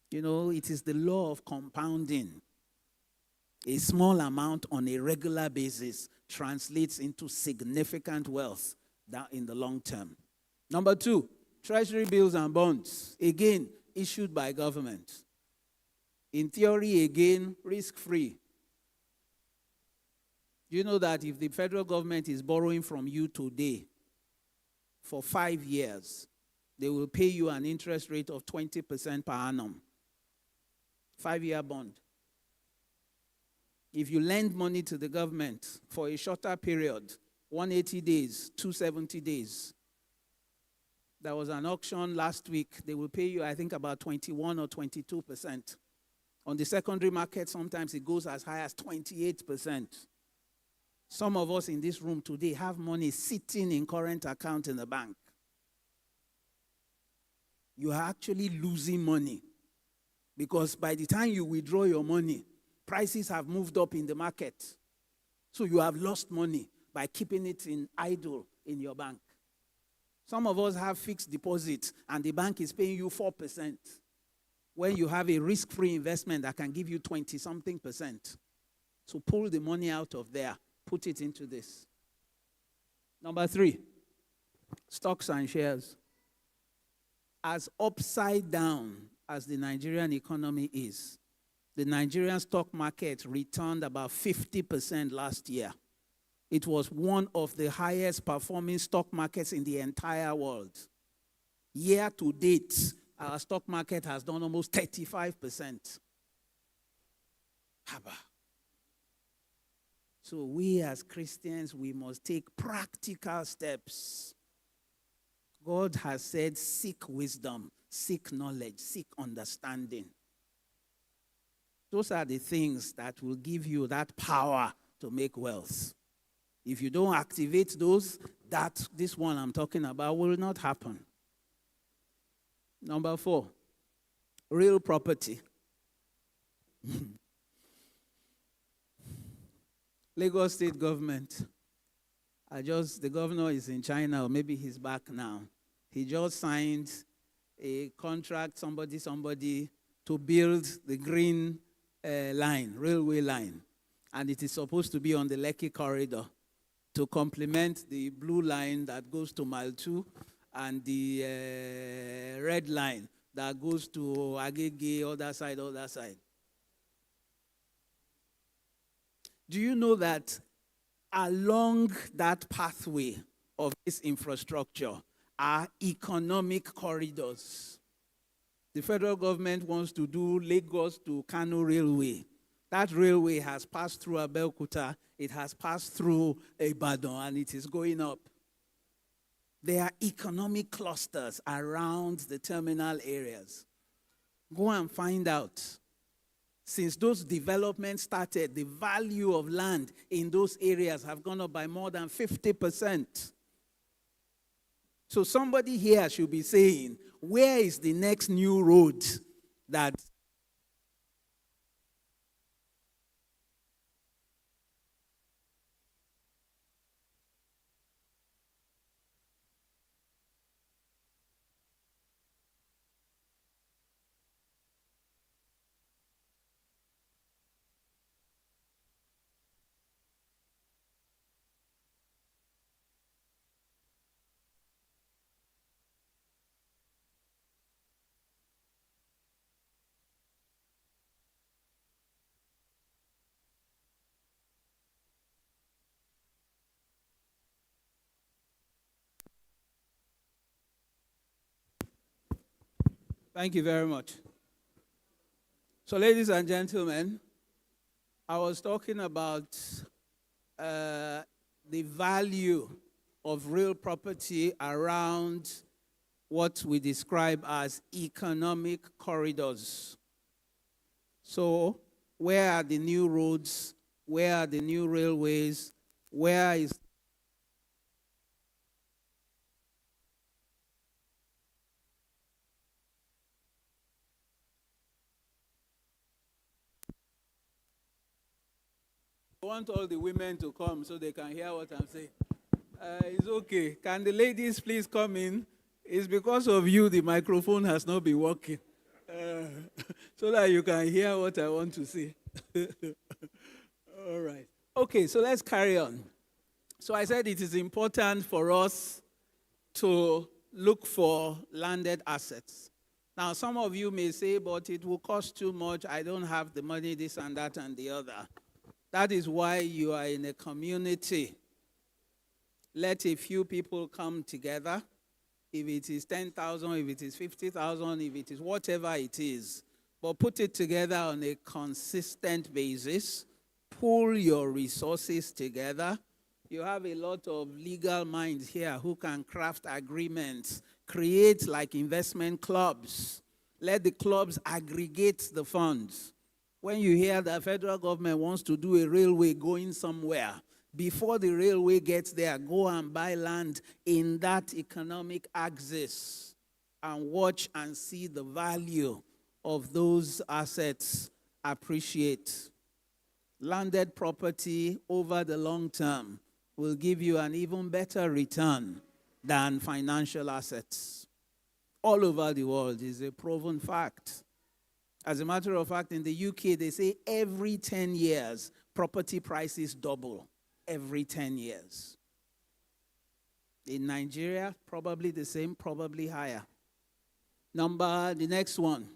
You know, it is the law of compounding. A small amount on a regular basis translates into significant wealth in the long term. Number two, treasury bills and bonds, again, issued by government. In theory, again, risk-free. You know that if the federal government is borrowing from you today for 5 years, they will pay you an interest rate of 20% per annum. 5-year bond. If you lend money to the government for a shorter period, 180 days, 270 days, there was an auction last week. They will pay you, I think, about 21 or 22%. On the secondary market, sometimes it goes as high as 28%. Some of us in this room today have money sitting in current account in the bank. You are actually losing money because by the time you withdraw your money, prices have moved up in the market. So you have lost money by keeping it in idle in your bank. Some of us have fixed deposits and the bank is paying you 4% when you have a risk-free investment that can give you 20-something%. So pull the money out of there, put it into this. Number three, stocks and shares. As upside down as the Nigerian economy is, The Nigerian stock market returned about 50% last year. It was one of the highest performing stock markets in the entire world. Year to date, our stock market has done almost 35%. Haba. So we as Christians, we must take practical steps. God has said, seek wisdom, seek knowledge, seek understanding. Those are the things that will give you that power to make wealth. If you don't activate those, this one I'm talking about will not happen. Number 4, real property. Lagos State government. The governor is in China, or maybe he's back now. He just signed a contract, somebody, to build the green railway line. And it is supposed to be on the Lekki corridor to complement the blue line that goes to Mile 2 and the red line that goes to Agege, other side. Do you know that along that pathway of this infrastructure are economic corridors? The federal government wants to do Lagos to Kano Railway. That railway has passed through Abeokuta, it has passed through Ibadan, and it is going up. There are economic clusters around the terminal areas. Go and find out. Since those developments started, the value of land in those areas have gone up by more than 50%. So somebody here should be saying, where is the next new road that Thank you very much. So, ladies and gentlemen, I was talking about the value of real property around what we describe as economic corridors. So, where are the new roads? Where are the new railways? Where is I want all the women to come so they can hear what I'm saying. It's okay. Can the ladies please come in? It's because of you the microphone has not been working. So that you can hear what I want to say. All right. Okay, so let's carry on. So I said it is important for us to look for landed assets. Now, some of you may say, but it will cost too much. I don't have the money, this and that and the other. That is why you are in a community. Let a few people come together. If it is 10,000, if it is 50,000, if it is whatever it is, but put it together on a consistent basis. Pool your resources together. You have a lot of legal minds here who can craft agreements, create like investment clubs. Let the clubs aggregate the funds. When you hear the federal government wants to do a railway going somewhere, before the railway gets there, go and buy land in that economic axis and watch and see the value of those assets appreciate. Landed property over the long term will give you an even better return than financial assets. All over the world is a proven fact. As a matter of fact, in the UK, they say every 10 years, property prices double. Every 10 years. In Nigeria, probably the same, probably higher. The next one.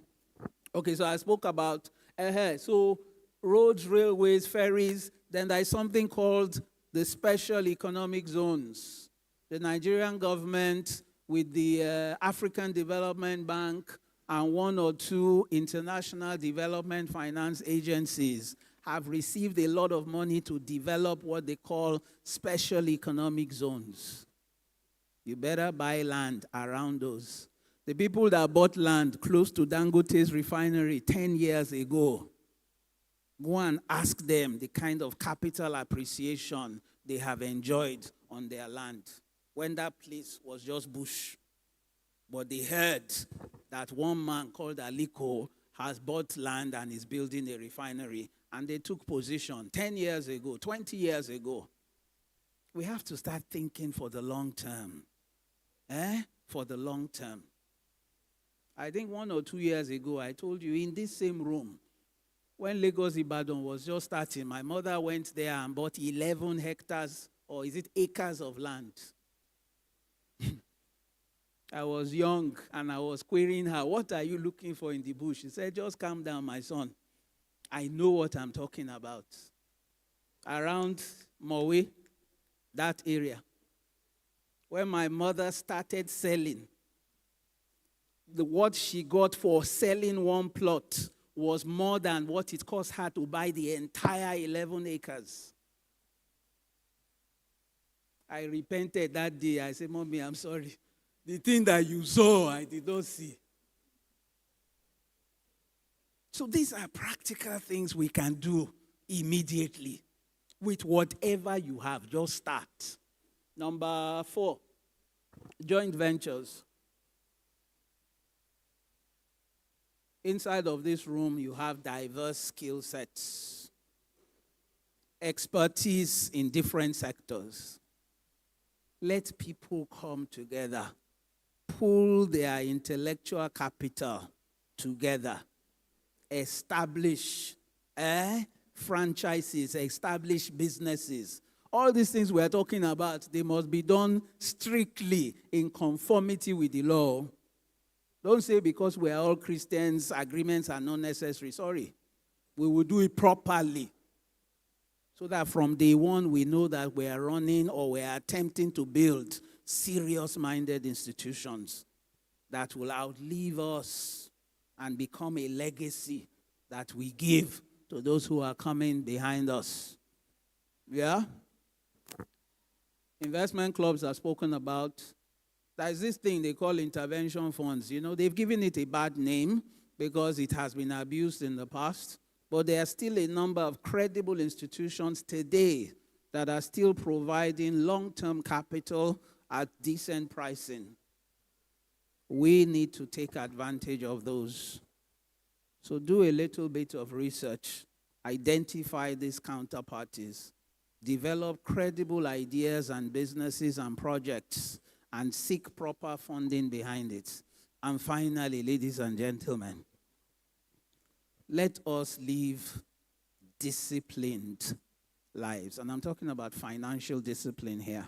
Okay, so I spoke about So roads, railways, ferries, then there is something called the special economic zones. The Nigerian government with the African Development Bank and one or two international development finance agencies have received a lot of money to develop what they call special economic zones. You better buy land around those. The people that bought land close to Dangote's refinery 10 years ago, go and ask them the kind of capital appreciation they have enjoyed on their land when that place was just bush. But they heard that one man called Aliko has bought land and is building a refinery, and they took position 10 years ago, 20 years ago. We have to start thinking for the long term. For the long term. I think 1 or 2 years ago, I told you in this same room, when Lagos Ibadan was just starting, my mother went there and bought 11 hectares, or is it acres of land? I was young and I was querying her, what are you looking for in the bush? She said, just calm down, my son. I know what I'm talking about. Around Mowe, that area. When my mother started selling, what she got for selling one plot was more than what it cost her to buy the entire 11 acres. I repented that day. I said, Mommy, I'm sorry. The thing that you saw, I did not see. So these are practical things we can do immediately with whatever you have. Just start. Number 4, joint ventures. Inside of this room, you have diverse skill sets, expertise in different sectors. Let people come together, pool their intellectual capital together, establish franchises, establish businesses. All these things we're talking about, they must be done strictly in conformity with the law. Don't say because we are all Christians, agreements are not necessary. Sorry. We will do it properly. So that from day one, we know that we are running or we are attempting to build serious-minded institutions that will outlive us and become a legacy that we give to those who are coming behind us. Yeah? Investment clubs are spoken about. There's this thing they call intervention funds. You know, they've given it a bad name because it has been abused in the past. But there are still a number of credible institutions today that are still providing long-term capital at decent pricing. We need to take advantage of those. So do a little bit of research. Identify these counterparties. Develop credible ideas and businesses and projects, and seek proper funding behind it. And finally, ladies and gentlemen, let us live disciplined lives. And I'm talking about financial discipline here.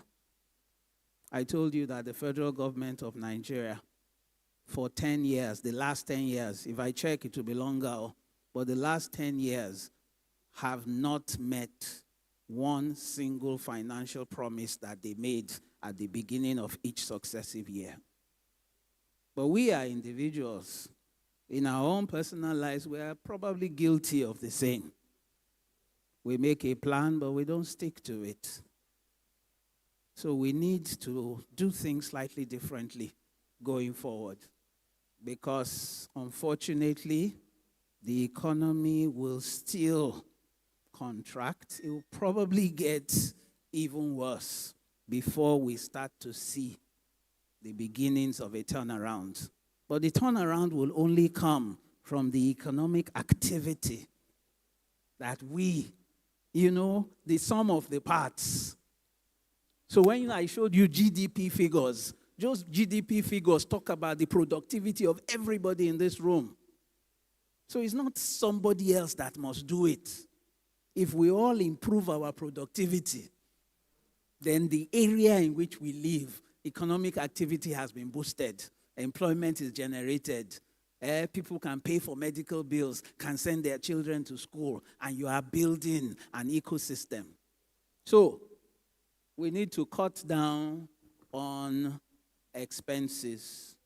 I told you that the federal government of Nigeria, for 10 years, the last 10 years, if I check, it will be longer, but the last 10 years have not met one single financial promise that they made at the beginning of each successive year. But we are individuals. In our own personal lives, we are probably guilty of the same. We make a plan, but we don't stick to it. So we need to do things slightly differently going forward. Because, unfortunately, the economy will still contract. It will probably get even worse before we start to see the beginnings of a turnaround. But the turnaround will only come from the economic activity that we, the sum of the parts. So when I showed you GDP figures, just GDP figures talk about the productivity of everybody in this room. So it's not somebody else that must do it. If we all improve our productivity, then the area in which we live, economic activity has been boosted. Employment is generated. People can pay for medical bills, can send their children to school, and you are building an ecosystem. So we need to cut down on expenses.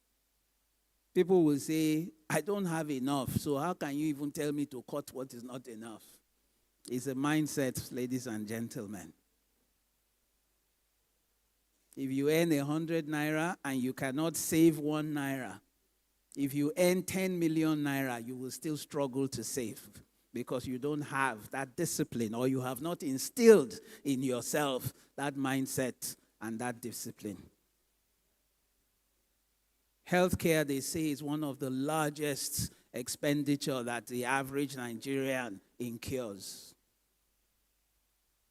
People will say, I don't have enough, so how can you even tell me to cut what is not enough? It's a mindset, ladies and gentlemen. If you earn 100 naira and you cannot save 1 naira, if you earn 10 million naira, you will still struggle to save because you don't have that discipline, or you have not instilled in yourself that mindset and that discipline. Healthcare, they say, is one of the largest expenditure that the average Nigerian incurs.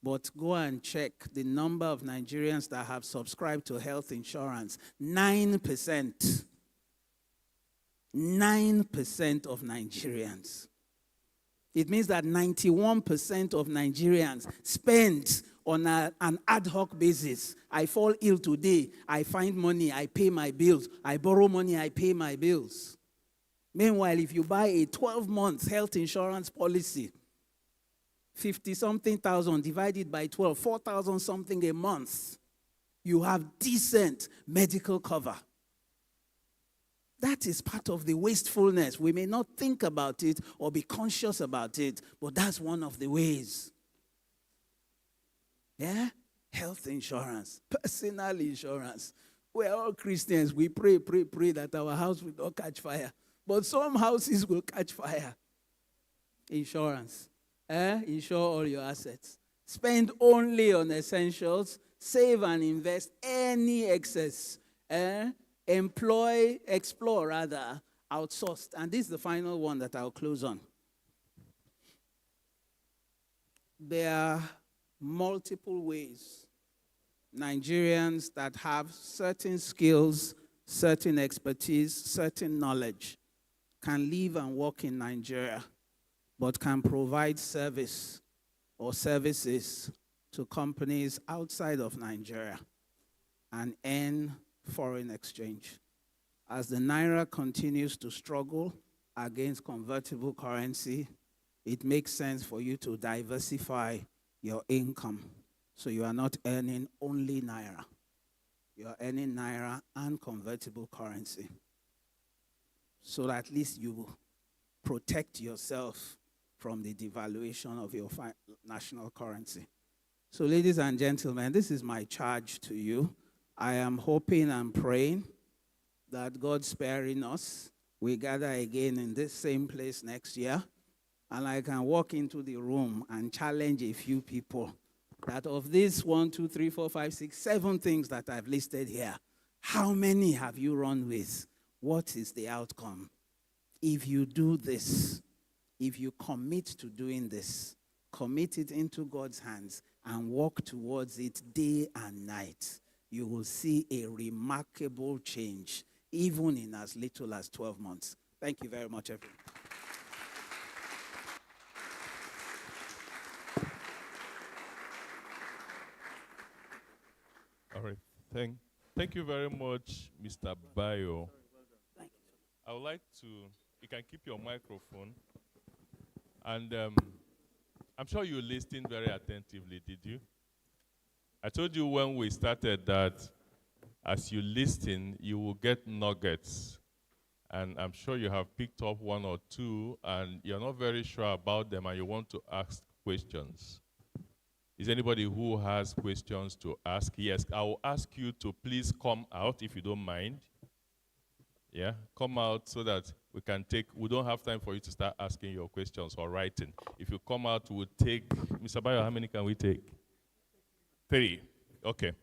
But go and check the number of Nigerians that have subscribed to health insurance. 9%. 9% of Nigerians. It means that 91% of Nigerians spend on an ad hoc basis. I fall ill today, I find money, I pay my bills. I borrow money, I pay my bills. Meanwhile, if you buy a 12-month health insurance policy, 50-something thousand divided by 12, 4,000 something a month, you have decent medical cover. That is part of the wastefulness. We may not think about it or be conscious about it, but that's one of the ways. Yeah? Health insurance, personal insurance. We're all Christians. We pray that our house will not catch fire. But some houses will catch fire. Insurance. Insure all your assets. Spend only on essentials. Save and invest any excess. Explore rather, outsourced. And this is the final one that I'll close on. There are multiple ways Nigerians that have certain skills, certain expertise, certain knowledge can live and work in Nigeria, but can provide service or services to companies outside of Nigeria and earn foreign exchange. As the Naira continues to struggle against convertible currency, it makes sense for you to diversify your income so you are not earning only Naira. You are earning Naira and convertible currency, so that at least you protect yourself from the devaluation of your national currency. So, ladies and gentlemen, this is my charge to you. I am hoping and praying that God sparing us, we gather again in this same place next year, and I can walk into the room and challenge a few people that of these 1, 2, 3, 4, 5, 6, 7 things that I've listed here, how many have you run with? What is the outcome? If you do this, if you commit to doing this, commit it into God's hands and walk towards it day and night, you will see a remarkable change, even in as little as 12 months. Thank you very much, everyone. All right. Thank you very much, Mr. Bayo. Thank you. I would like to, you can keep your microphone. And I'm sure you listened very attentively, did you? I told you when we started that as you listen, you will get nuggets. And I'm sure you have picked up 1 or 2, and you're not very sure about them, and you want to ask questions. Is anybody who has questions to ask? Yes, I will ask you to please come out if you don't mind. Yeah, come out so that we don't have time for you to start asking your questions or writing. If you come out, we'll take, Mr. Bayo, how many can we take? 3. Okay.